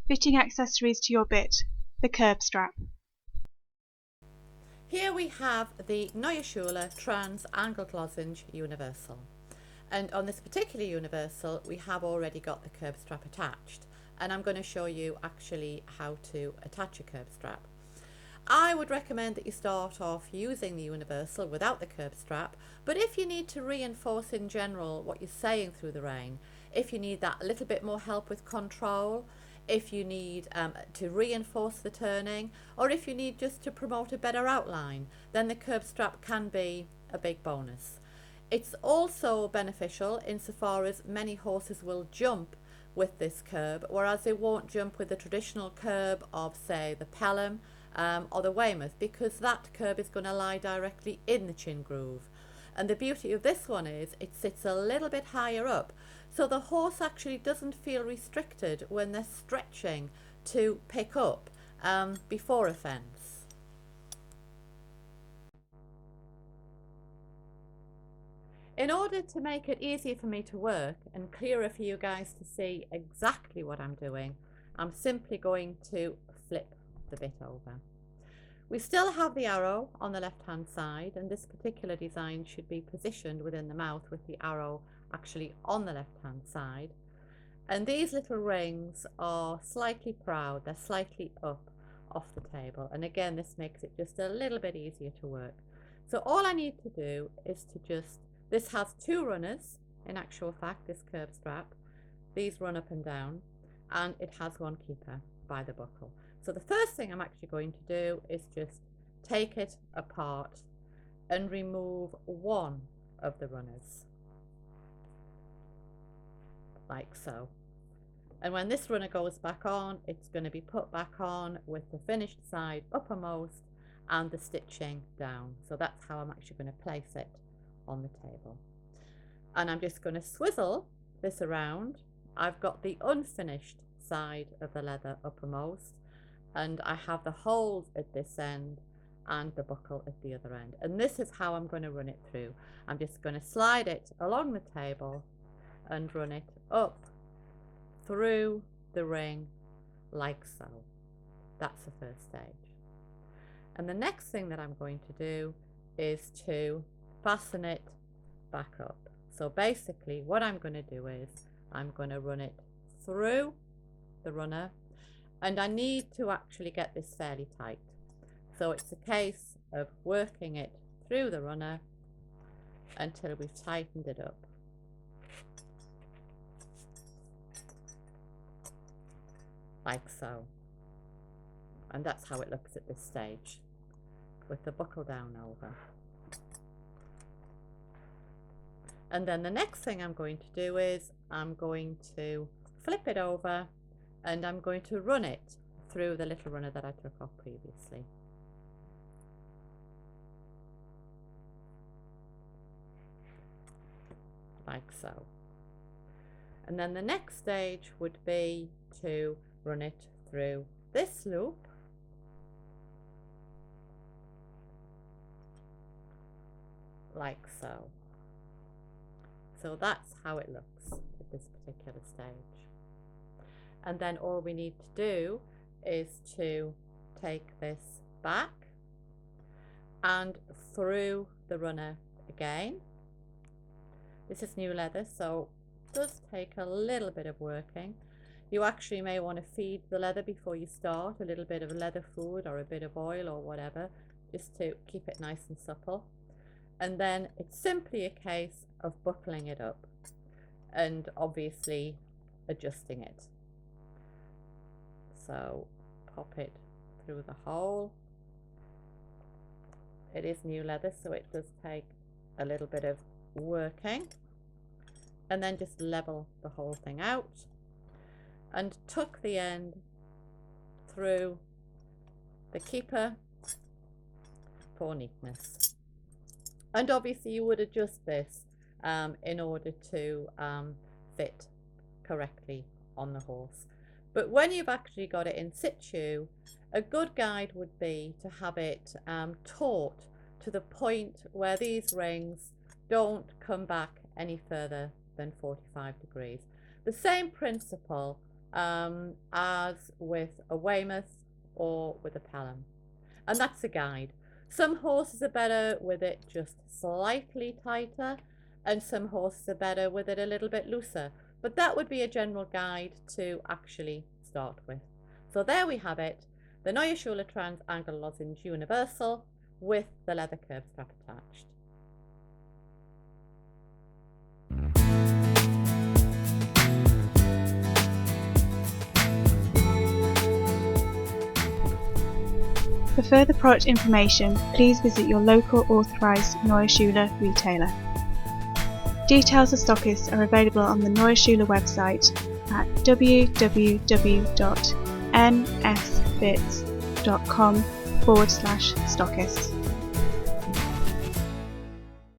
Fitting accessories to your bit, the curb strap. Here we have the Neue Schule Trans Angle Lozenge Universal. And on this particular universal, we have already got the curb strap attached. And I'm going to show you actually how to attach a curb strap. I would recommend that you start off using the universal without the curb strap, but if you need to reinforce in general what you're saying through the rain, if you need that a little bit more help with control, if you need to reinforce the turning, or if you need just to promote a better outline, then the curb strap can be a big bonus. It's also beneficial insofar as many horses will jump with this curb, whereas they won't jump with the traditional curb of, say, the Pelham or the Weymouth, because that curb is going to lie directly in the chin groove. And the beauty of this one is it sits a little bit higher up, so the horse actually doesn't feel restricted when they're stretching to pick up before a fence. In order to make it easier for me to work and clearer for you guys to see exactly what I'm doing, I'm simply going to flip the bit over. We still have the arrow on the left hand side, and this particular design should be positioned within the mouth with the arrow actually on the left hand side. And these little rings are slightly proud, they're slightly up off the table, and again this makes it just a little bit easier to work. So all I need to do is to just, this has two runners in actual fact, this curb strap. These run up and down, and it has one keeper by the buckle. So the first thing I'm actually going to do is just take it apart and remove one of the runners, like so. And when this runner goes back on, it's going to be put back on with the finished side uppermost and the stitching down. So that's how I'm actually going to place it on the table. And I'm just going to swivel this around. I've got the unfinished side of the leather uppermost, and I have the holes at this end and the buckle at the other end. And this is how I'm going to run it through. I'm just going to slide it along the table and run it up through the ring like so. That's the first stage. And the next thing that I'm going to do is to fasten it back up. So basically what I'm going to do is I'm going to run it through the runner, and I need to actually get this fairly tight. So it's a case of working it through the runner until we've tightened it up. Like so. And that's how it looks at this stage, with the buckle down over. And then the next thing I'm going to do is I'm going to flip it over and I'm going to run it through the little runner that I took off previously. Like so. And then the next stage would be to run it through this loop, like so. So that's how it looks at this particular stage. And then all we need to do is to take this back and through the runner again. This is new leather, so it does take a little bit of working. You actually may want to feed the leather before you start, a little bit of leather food or a bit of oil or whatever, just to keep it nice and supple. And then it's simply a case of buckling it up and obviously adjusting it. So pop it through the hole. It is new leather, so it does take a little bit of working. And then just level the whole thing out and tuck the end through the keeper for neatness. And obviously you would adjust this in order to fit correctly on the horse. But when you've actually got it in situ, a good guide would be to have it taut to the point where these rings don't come back any further than 45 degrees. The same principle as with a Weymouth or with a Pelham. And that's a guide. Some horses are better with it just slightly tighter, and some horses are better with it a little bit looser. But that would be a general guide to actually start with. So there we have it, the Neue Schule Trans Angle Lozenge Universal with the leather curb strap attached. For further product information, please visit your local authorised Neue Schule retailer. Details of stockists are available on the Neue Schule website at www.nsbits.com/stockists.